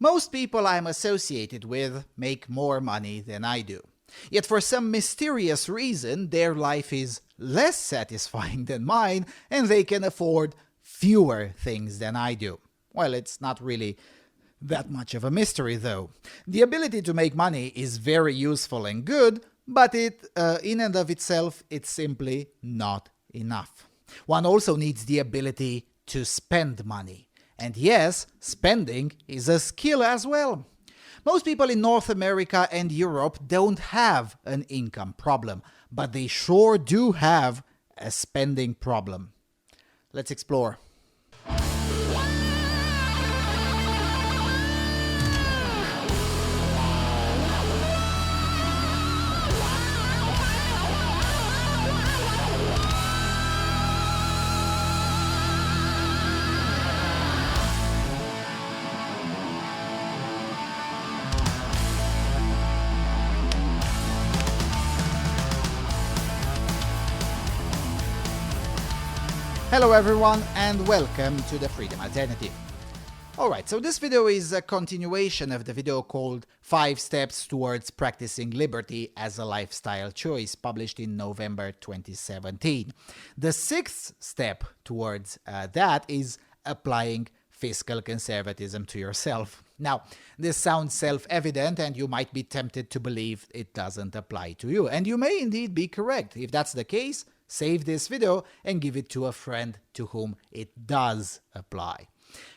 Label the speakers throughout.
Speaker 1: Most people I'm associated with make more money than I do. Yet for some mysterious reason, their life is less satisfying than mine, and they can afford fewer things than I do. Well, it's not really that much of a mystery, though. The ability to make money is very useful and good, but in and of itself, it's simply not enough. One also needs the ability to spend money. And yes, spending is a skill as well. Most people in North America and Europe don't have an income problem, but they sure do have a spending problem. Let's explore. Hello everyone and welcome to the Freedom Alternative. Alright, so this video is a continuation of the video called 5 Steps Towards Practicing Liberty as a Lifestyle Choice, published in November 2017. The 6th step towards that is applying fiscal conservatism to yourself. Now, this sounds self-evident and you might be tempted to believe it doesn't apply to you. And you may indeed be correct. If that's the case, save this video and give it to a friend to whom it does apply.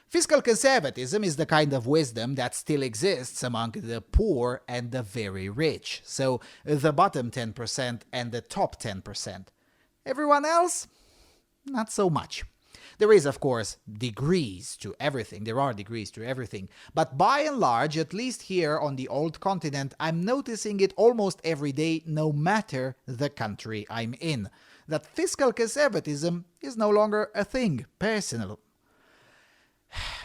Speaker 1: Fiscal conservatism is the kind of wisdom that still exists among the poor and the very rich. So the bottom 10% and the top 10%. Everyone else? Not so much. There is, of course, degrees to everything. There are degrees to everything. But by and large, at least here on the old continent, I'm noticing it almost every day, no matter the country I'm in. That fiscal conservatism is no longer a thing, personal.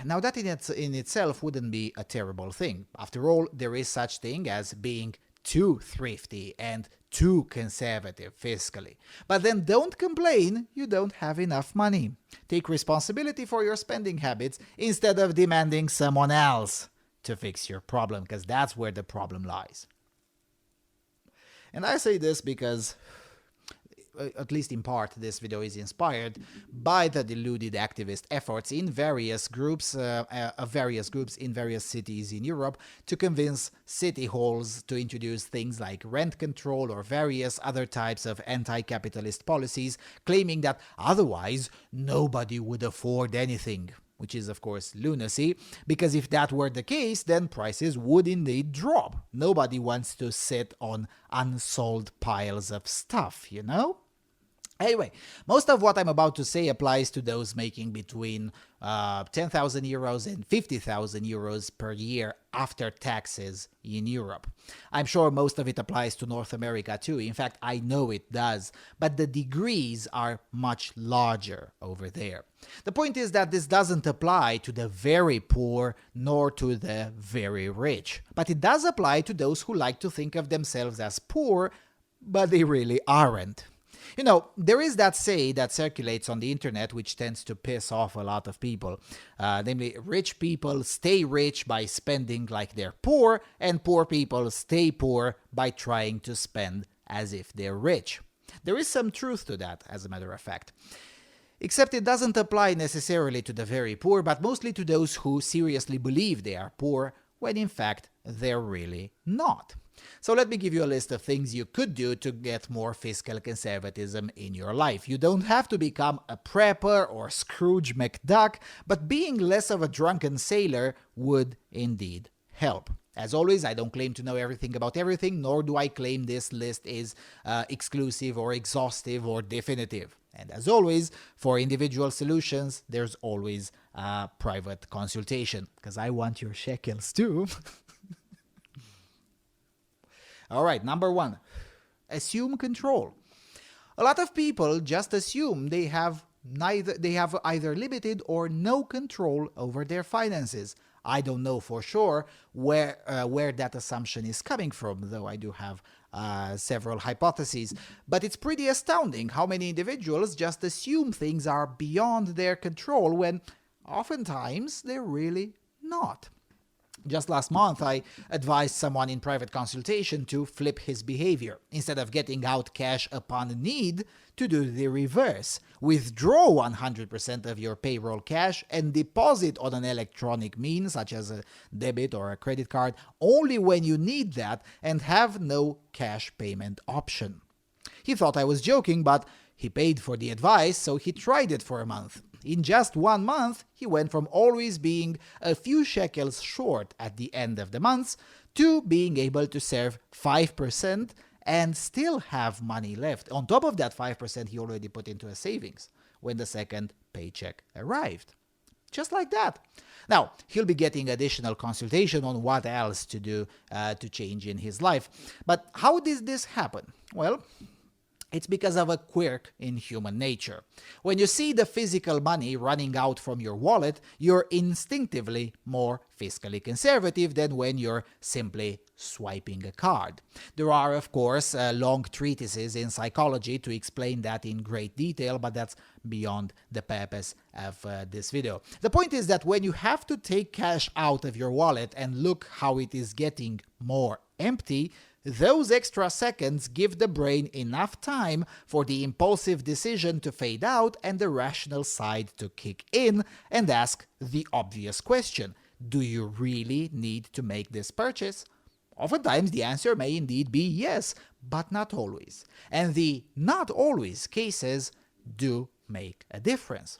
Speaker 1: Now that in itself wouldn't be a terrible thing. After all, there is such thing as being too thrifty and too conservative fiscally. But then don't complain you don't have enough money. Take responsibility for your spending habits instead of demanding someone else to fix your problem, because that's where the problem lies. And I say this because, at least in part, this video is inspired by the deluded activist efforts in various groups in various cities in Europe to convince city halls to introduce things like rent control or various other types of anti-capitalist policies, claiming that otherwise nobody would afford anything. Which is, of course, lunacy, because if that were the case, then prices would indeed drop. Nobody wants to sit on unsold piles of stuff, you know? Anyway, most of what I'm about to say applies to those making between 10,000 euros and 50,000 euros per year after taxes in Europe. I'm sure most of it applies to North America too. In fact, I know it does, but the degrees are much larger over there. The point is that this doesn't apply to the very poor nor to the very rich, but it does apply to those who like to think of themselves as poor, but they really aren't. You know, there is that say that circulates on the internet which tends to piss off a lot of people. Namely, rich people stay rich by spending like they're poor, and poor people stay poor by trying to spend as if they're rich. There is some truth to that, as a matter of fact. Except it doesn't apply necessarily to the very poor, but mostly to those who seriously believe they are poor, when in fact they're really not. So let me give you a list of things you could do to get more fiscal conservatism in your life. You don't have to become a prepper or Scrooge McDuck, but being less of a drunken sailor would indeed help. As always, I don't claim to know everything about everything, nor do I claim this list is exclusive or exhaustive or definitive. And as always, for individual solutions, there's always a private consultation, because I want your shekels too. All right, number 1, assume control. A lot of people just assume they have either limited or no control over their finances. I don't know for sure where that assumption is coming from, though I do have several hypotheses. But it's pretty astounding how many individuals just assume things are beyond their control when oftentimes they're really not. Just last month, I advised someone in private consultation to flip his behavior. Instead of getting out cash upon need, to do the reverse. Withdraw 100% of your payroll cash and deposit on an electronic means, such as a debit or a credit card, only when you need that and have no cash payment option. He thought I was joking, but he paid for the advice, so he tried it for a month. In just 1 month, he went from always being a few shekels short at the end of the months to being able to save 5% and still have money left. On top of that 5% he already put into a savings when the second paycheck arrived. Just like that. Now, he'll be getting additional consultation on what else to do to change in his life. But how did this happen? Well, it's because of a quirk in human nature. When you see the physical money running out from your wallet, you're instinctively more fiscally conservative than when you're simply swiping a card. There are, of course, long treatises in psychology to explain that in great detail, but that's beyond the purpose of this video. The point is that when you have to take cash out of your wallet and look how it is getting more empty, those extra seconds give the brain enough time for the impulsive decision to fade out and the rational side to kick in and ask the obvious question: do you really need to make this purchase? Oftentimes the answer may indeed be yes, but not always. And the not always cases do make a difference.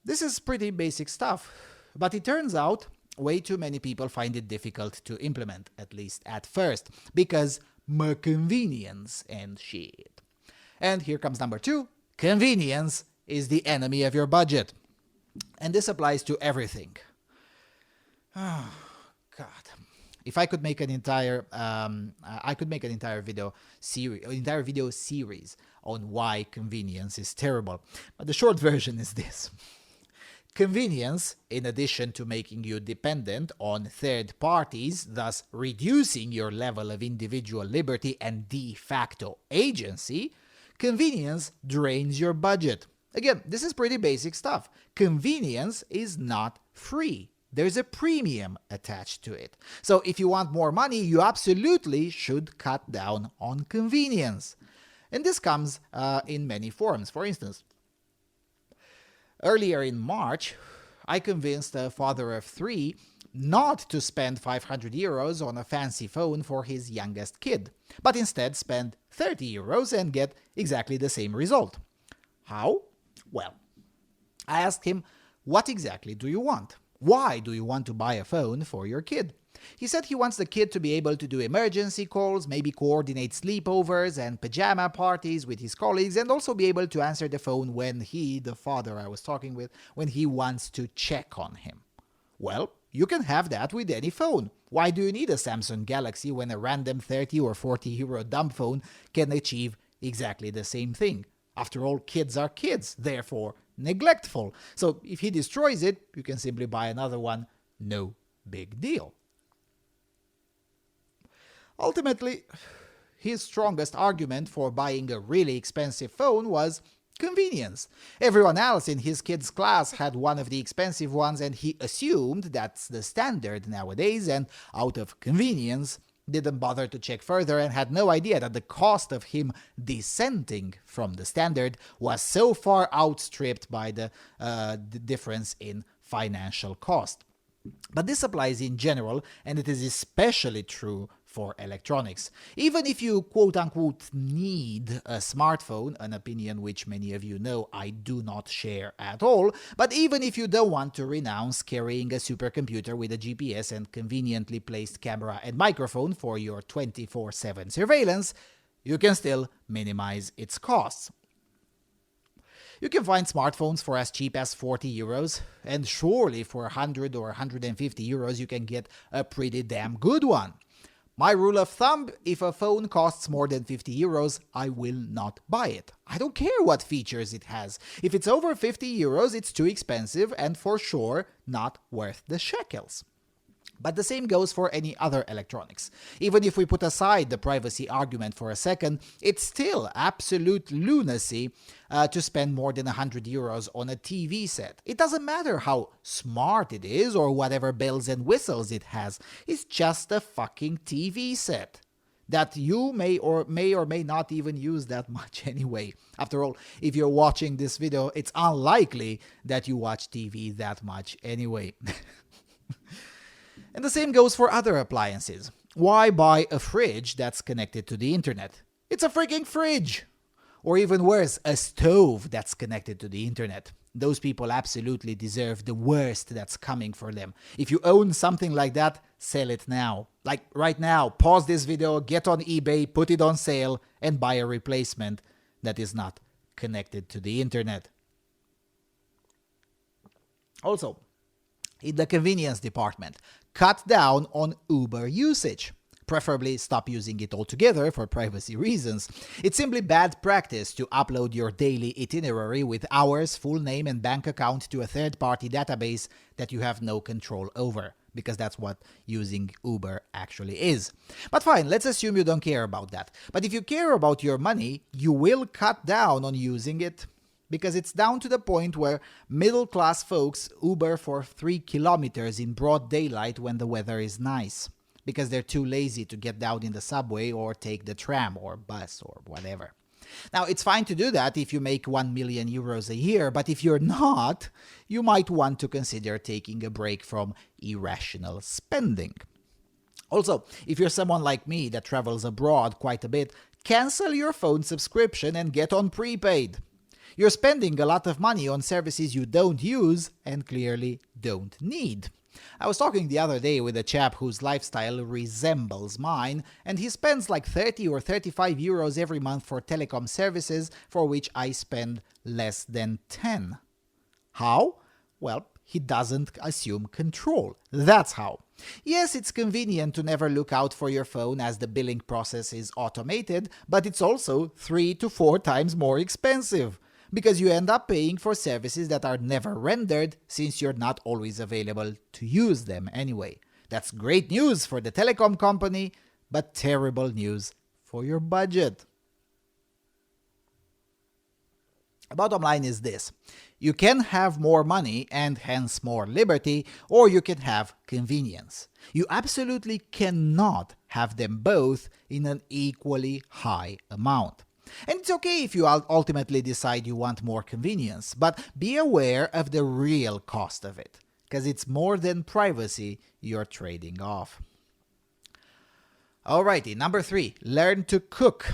Speaker 1: This is pretty basic stuff, but it turns out way too many people find it difficult to implement, at least at first, because more convenience and shit. And here comes number 2. Convenience is the enemy of your budget. And this applies to everything. Oh, God. If I could make an entire video series on why convenience is terrible. But the short version is this. Convenience, in addition to making you dependent on third parties, thus reducing your level of individual liberty and de facto agency, convenience drains your budget. Again, this is pretty basic stuff. Convenience is not free. There's a premium attached to it. So if you want more money, you absolutely should cut down on convenience. And this comes in many forms. For instance, earlier in March, I convinced a father of 3 not to spend 500 euros on a fancy phone for his youngest kid, but instead spend 30 euros and get exactly the same result. How? Well, I asked him, what exactly do you want? Why do you want to buy a phone for your kid? He said he wants the kid to be able to do emergency calls, maybe coordinate sleepovers and pajama parties with his colleagues, and also be able to answer the phone when he, the father I was talking with, when he wants to check on him. Well, you can have that with any phone. Why do you need a Samsung Galaxy when a random 30 or 40 euro dumb phone can achieve exactly the same thing? After all, kids are kids, therefore neglectful. So if he destroys it, you can simply buy another one. No big deal. Ultimately, his strongest argument for buying a really expensive phone was convenience. Everyone else in his kid's class had one of the expensive ones, and he assumed that's the standard nowadays, and out of convenience, didn't bother to check further and had no idea that the cost of him dissenting from the standard was so far outstripped by the difference in financial cost. But this applies in general, and it is especially true for electronics. Even if you quote-unquote need a smartphone, an opinion which many of you know I do not share at all, but even if you don't want to renounce carrying a supercomputer with a GPS and conveniently placed camera and microphone for your 24/7 surveillance, you can still minimize its costs. You can find smartphones for as cheap as 40 euros, and surely for 100 or 150 euros you can get a pretty damn good one. My rule of thumb, if a phone costs more than 50 euros, I will not buy it. I don't care what features it has. If it's over 50 euros, it's too expensive and for sure not worth the shekels. But the same goes for any other electronics. Even if we put aside the privacy argument for a second, it's still absolute lunacy to spend more than 100 euros on a TV set. It doesn't matter how smart it is or whatever bells and whistles it has. It's just a fucking TV set that you may or may not even use that much anyway. After all, if you're watching this video, it's unlikely that you watch TV that much anyway. And the same goes for other appliances. Why buy a fridge that's connected to the internet? It's a freaking fridge! Or even worse, a stove that's connected to the internet. Those people absolutely deserve the worst that's coming for them. If you own something like that, sell it now. Like right now, pause this video, get on eBay, put it on sale, and buy a replacement that is not connected to the internet. Also, in the convenience department, cut down on Uber usage. Preferably stop using it altogether for privacy reasons. It's simply bad practice to upload your daily itinerary with hours, full name and bank account to a third-party database that you have no control over, because that's what using Uber actually is. But fine, let's assume you don't care about that. But if you care about your money, you will cut down on using it. Because it's down to the point where middle-class folks Uber for 3 kilometers in broad daylight when the weather is nice. Because they're too lazy to get down in the subway or take the tram or bus or whatever. Now, it's fine to do that if you make 1 million euros a year, but if you're not, you might want to consider taking a break from irrational spending. Also, if you're someone like me that travels abroad quite a bit, cancel your phone subscription and get on prepaid. You're spending a lot of money on services you don't use and clearly don't need. I was talking the other day with a chap whose lifestyle resembles mine, and he spends like 30 or 35 euros every month for telecom services, for which I spend less than 10. How? Well, he doesn't assume control. That's how. Yes, it's convenient to never look out for your phone as the billing process is automated, but it's also 3 to 4 times more expensive. Because you end up paying for services that are never rendered since you're not always available to use them anyway. That's great news for the telecom company, but terrible news for your budget. The bottom line is this. You can have more money and hence more liberty, or you can have convenience. You absolutely cannot have them both in an equally high amount. And it's okay if you ultimately decide you want more convenience, but be aware of the real cost of it, because it's more than privacy you're trading off. Alrighty, number 3, learn to cook.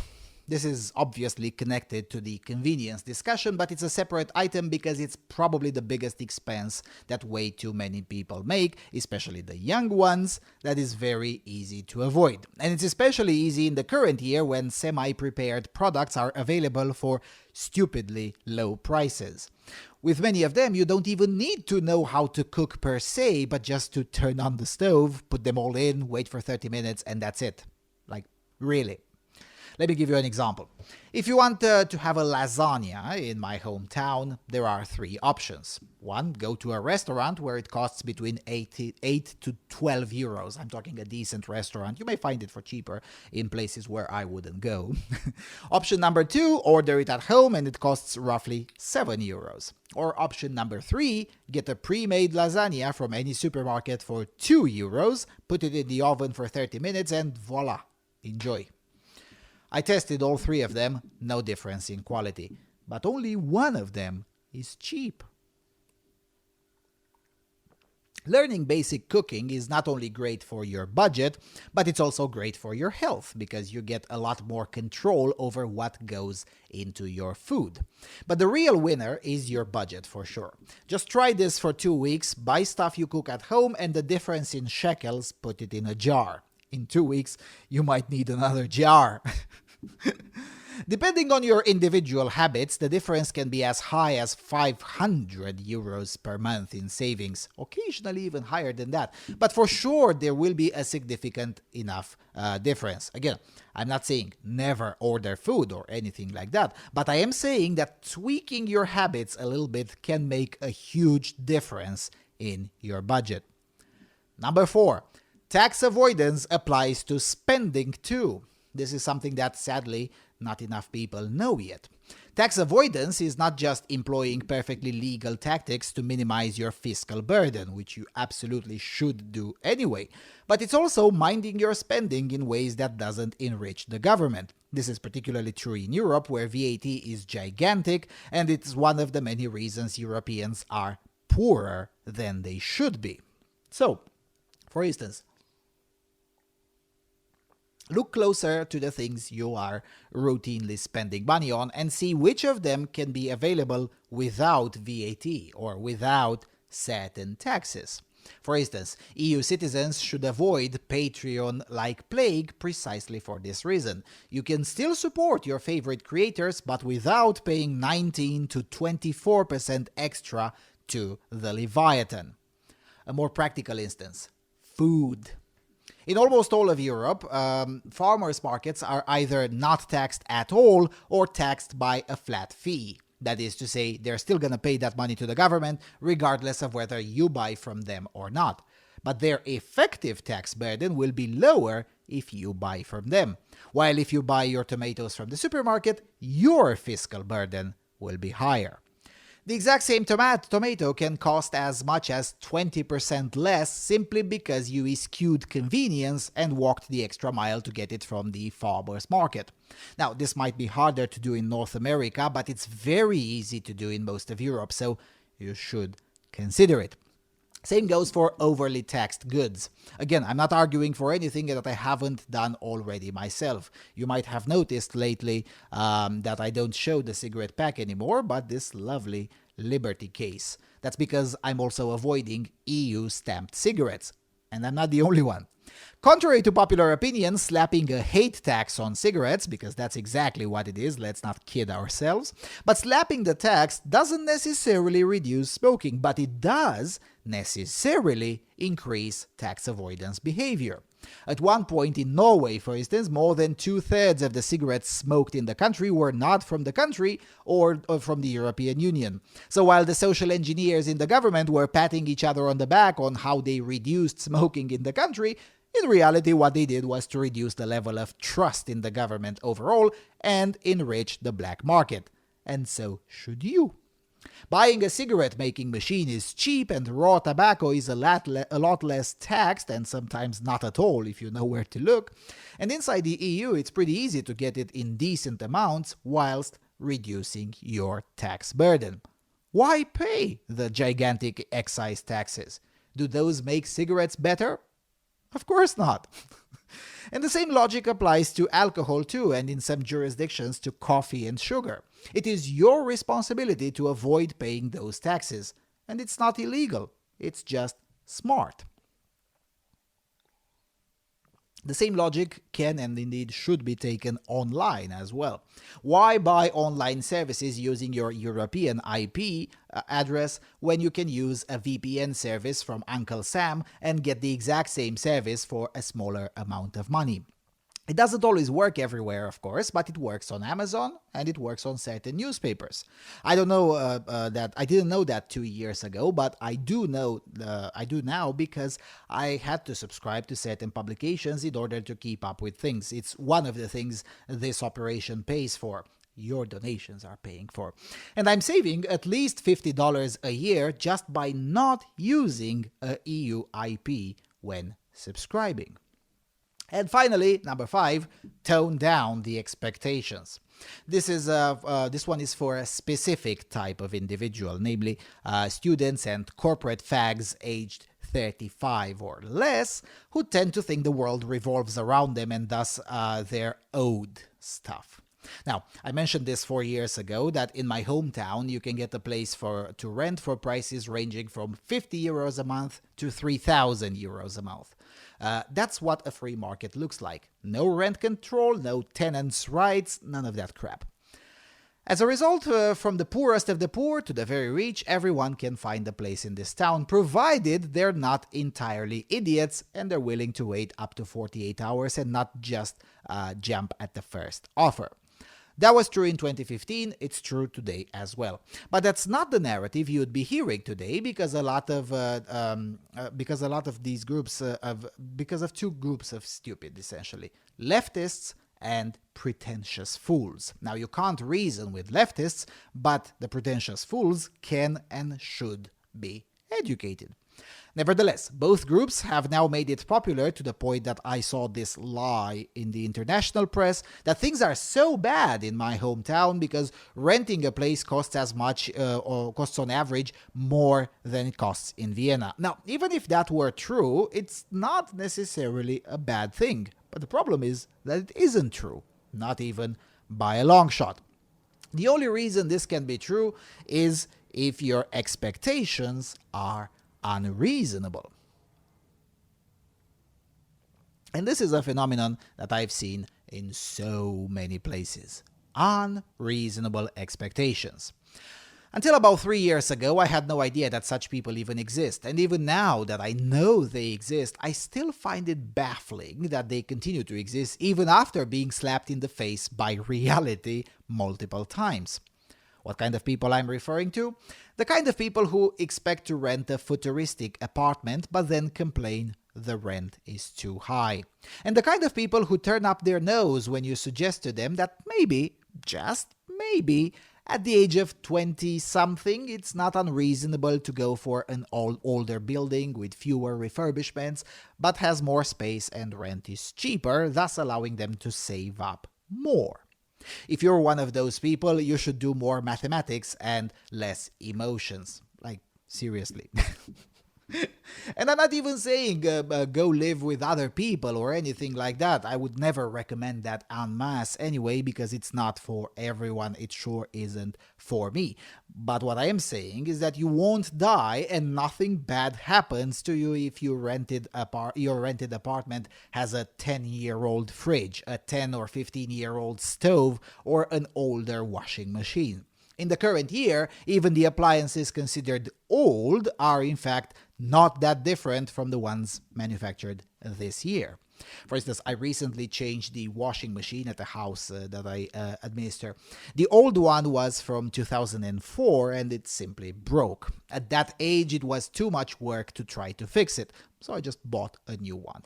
Speaker 1: This is obviously connected to the convenience discussion, but it's a separate item because it's probably the biggest expense that way too many people make, especially the young ones, that is very easy to avoid. And it's especially easy in the current year when semi-prepared products are available for stupidly low prices. With many of them, you don't even need to know how to cook per se, but just to turn on the stove, put them all in, wait for 30 minutes, and that's it. Like, really. Let me give you an example. If you want to have a lasagna in my hometown, there are 3 options. 1, go to a restaurant where it costs between 8 to 12 euros. I'm talking a decent restaurant. You may find it for cheaper in places where I wouldn't go. Option number 2, order it at home and it costs roughly 7 euros. Or option number 3, get a pre-made lasagna from any supermarket for 2 euros, put it in the oven for 30 minutes and voila, enjoy. I tested all 3 of them, no difference in quality, but only one of them is cheap. Learning basic cooking is not only great for your budget, but it's also great for your health because you get a lot more control over what goes into your food. But the real winner is your budget for sure. Just try this for 2 weeks, buy stuff you cook at home, and the difference in shekels, put it in a jar. In 2 weeks, you might need another jar. Depending on your individual habits, the difference can be as high as 500 euros per month in savings, occasionally even higher than that. But for sure, there will be a significant enough difference. Again, I'm not saying never order food or anything like that, but I am saying that tweaking your habits a little bit can make a huge difference in your budget. Number 4. Tax avoidance applies to spending too. This is something that sadly not enough people know yet. Tax avoidance is not just employing perfectly legal tactics to minimize your fiscal burden, which you absolutely should do anyway, but it's also minding your spending in ways that doesn't enrich the government. This is particularly true in Europe, where VAT is gigantic, and it's one of the many reasons Europeans are poorer than they should be. So, for instance, look closer to the things you are routinely spending money on and see which of them can be available without VAT or without certain taxes. For instance, EU citizens should avoid Patreon like plague precisely for this reason. You can still support your favorite creators, but without paying 19 to 24% extra to the Leviathan. A more practical instance: food. In almost all of Europe, farmers' markets are either not taxed at all or taxed by a flat fee. That is to say, they're still going to pay that money to the government regardless of whether you buy from them or not. But their effective tax burden will be lower if you buy from them. While if you buy your tomatoes from the supermarket, your fiscal burden will be higher. The exact same tomato can cost as much as 20% less simply because you eschewed convenience and walked the extra mile to get it from the farmer's market. Now, this might be harder to do in North America, but it's very easy to do in most of Europe, so you should consider it. Same goes for overly taxed goods. Again, I'm not arguing for anything that I haven't done already myself. You might have noticed lately that I don't show the cigarette pack anymore, but this lovely Liberty case. That's because I'm also avoiding EU stamped cigarettes. And I'm not the only one. Contrary to popular opinion, slapping a hate tax on cigarettes, because that's exactly what it is, let's not kid ourselves, but slapping the tax doesn't necessarily reduce smoking, but it does necessarily increase tax avoidance behavior. At one point in Norway, for instance, more than 2/3 of the cigarettes smoked in the country were not from the country or from the European Union. So while the social engineers in the government were patting each other on the back on how they reduced smoking in the country, in reality what they did was to reduce the level of trust in the government overall and enrich the black market. And so should you. Buying a cigarette-making machine is cheap, and raw tobacco is a lot less taxed, and sometimes not at all if you know where to look. And inside the EU, it's pretty easy to get it in decent amounts whilst reducing your tax burden. Why pay the gigantic excise taxes? Do those make cigarettes better? Of course not. And the same logic applies to alcohol too, and in some jurisdictions to coffee and sugar. It is your responsibility to avoid paying those taxes. And it's not illegal, it's just smart. The same logic can and indeed should be taken online as well. Why buy online services using your European IP address when you can use a VPN service from Uncle Sam and get the exact same service for a smaller amount of money? It doesn't always work everywhere, of course, but it works on Amazon and it works on certain newspapers. I don't know that I didn't know that 2 years ago, but I do know I do now because I had to subscribe to certain publications in order to keep up with things. It's one of the things this operation pays for. Your donations are paying for. And I'm saving at least $50 a year just by not using a EU IP when subscribing. And finally, number 5, tone down the expectations. This one is for a specific type of individual, namely students and corporate fags aged 35 or less, who tend to think the world revolves around them and thus they're owed stuff. Now, I mentioned this 4 years ago that in my hometown you can get a place to rent for prices ranging from 50 euros a month to 3,000 euros a month. That's what a free market looks like. No rent control, no tenants' rights, none of that crap. As a result, from the poorest of the poor to the very rich, everyone can find a place in this town, provided they're not entirely idiots and they're willing to wait up to 48 hours and not just jump at the first offer. That was true in 2015, it's true today as well. But that's not the narrative you'd be hearing today, because a lot of these groups because of two groups of stupid, essentially: leftists and pretentious fools. Now, you can't reason with leftists, but the pretentious fools can and should be educated. Nevertheless, both groups have now made it popular to the point that I saw this lie in the international press that things are so bad in my hometown because renting a place costs as much or costs on average more than it costs in Vienna. Now, even if that were true, it's not necessarily a bad thing. But the problem is that it isn't true, not even by a long shot. The only reason this can be true is if your expectations are unreasonable. And this is a phenomenon that I've seen in so many places. Unreasonable expectations. Until about 3 years ago, I had no idea that such people even exist. And even now that I know they exist, I still find it baffling that they continue to exist even after being slapped in the face by reality multiple times. What kind of people I'm referring to? The kind of people who expect to rent a futuristic apartment but then complain the rent is too high. And the kind of people who turn up their nose when you suggest to them that maybe, just maybe, at the age of 20-something, it's not unreasonable to go for an older building with fewer refurbishments, but has more space and rent is cheaper, thus allowing them to save up more. If you're one of those people, you should do more mathematics and less emotions. Like, seriously. And I'm not even saying go live with other people or anything like that. I would never recommend that en masse anyway, because it's not for everyone. It sure isn't for me. But what I am saying is that you won't die and nothing bad happens to you if your rented apartment has a 10-year-old fridge, a 10 or 15-year-old stove, or an older washing machine. In the current year, even the appliances considered old are in fact not that different from the ones manufactured this year. For instance, I recently changed the washing machine at the house that I administer. The old one was from 2004 and it simply broke. At that age, it was too much work to try to fix it, so I just bought a new one.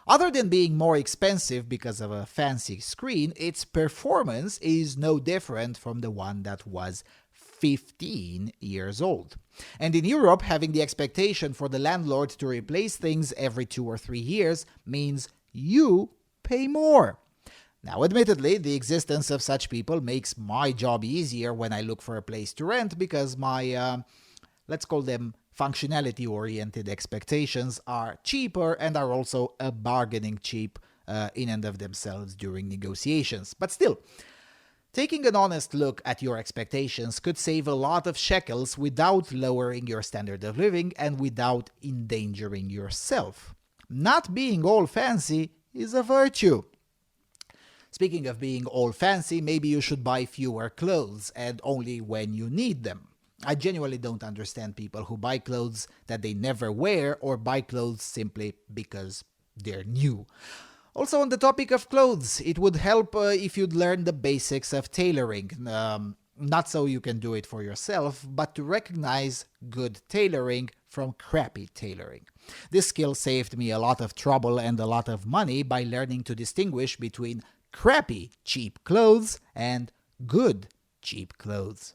Speaker 1: Other than being more expensive because of a fancy screen, its performance is no different from the one that was 15 years old. And in Europe, having the expectation for the landlord to replace things every 2 or 3 years means you pay more. Now, admittedly, the existence of such people makes my job easier when I look for a place to rent because my, let's call them functionality-oriented expectations are cheaper and are also a bargaining chip in and of themselves during negotiations. But still, taking an honest look at your expectations could save a lot of shekels without lowering your standard of living and without endangering yourself. Not being all fancy is a virtue. Speaking of being all fancy, maybe you should buy fewer clothes and only when you need them. I genuinely don't understand people who buy clothes that they never wear or buy clothes simply because they're new. Also, on the topic of clothes, it would help if you'd learn the basics of tailoring. Not so you can do it for yourself, but to recognize good tailoring from crappy tailoring. This skill saved me a lot of trouble and a lot of money by learning to distinguish between crappy cheap clothes and good cheap clothes.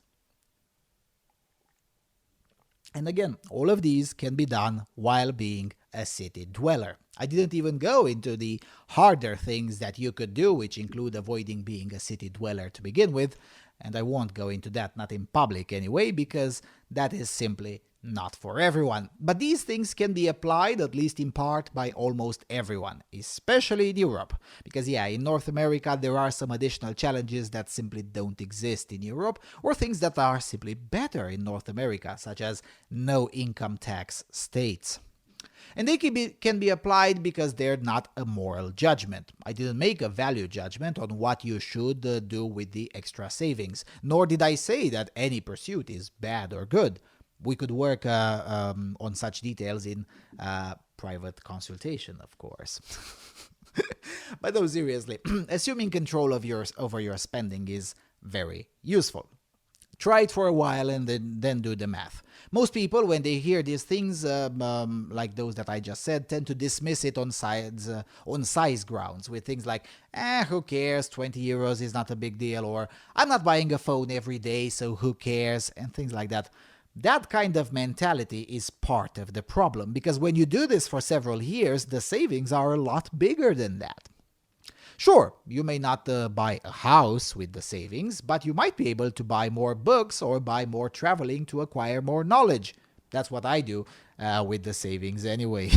Speaker 1: And again, all of these can be done while being a city dweller. I didn't even go into the harder things that you could do, which include avoiding being a city dweller to begin with, and I won't go into that, not in public anyway, because that is simply not for everyone. But these things can be applied, at least in part, by almost everyone, especially in Europe. Because in North America there are some additional challenges that simply don't exist in Europe, or things that are simply better in North America, such as no income tax states. And they can be applied because they're not a moral judgment. I didn't make a value judgment on what you should do with the extra savings, nor did I say that any pursuit is bad or good. We could work on such details in private consultation, of course. But no, seriously, assuming control of over your spending is very useful. Try it for a while and then do the math. Most people, when they hear these things, like those that I just said, tend to dismiss it on size grounds with things like, who cares, 20 euros is not a big deal, or I'm not buying a phone every day, so who cares, and things like that. That kind of mentality is part of the problem, because when you do this for several years, the savings are a lot bigger than that. Sure, you may not buy a house with the savings, but you might be able to buy more books or buy more traveling to acquire more knowledge. That's what I do with the savings anyway.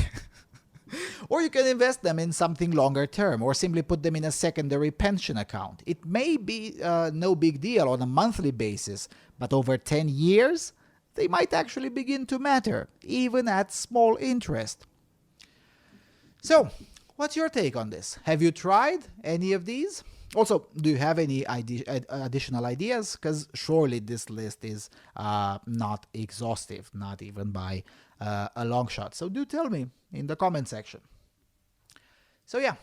Speaker 1: Or you can invest them in something longer term, or simply put them in a secondary pension account. It may be no big deal on a monthly basis, but over 10 years, they might actually begin to matter, even at small interest. So, what's your take on this? Have you tried any of these? Also, do you have any additional ideas? Because surely this list is not exhaustive, not even by a long shot. So do tell me in the comment section. So yeah,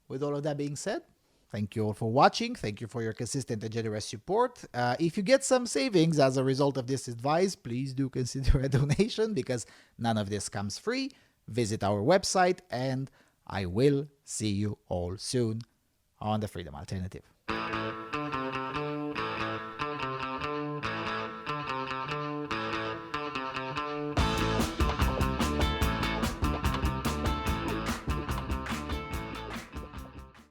Speaker 1: with all of that being said, thank you all for watching. Thank you for your consistent and generous support. If you get some savings as a result of this advice, please do consider a donation, because none of this comes free. Visit our website, and I will see you all soon on the Freedom Alternative.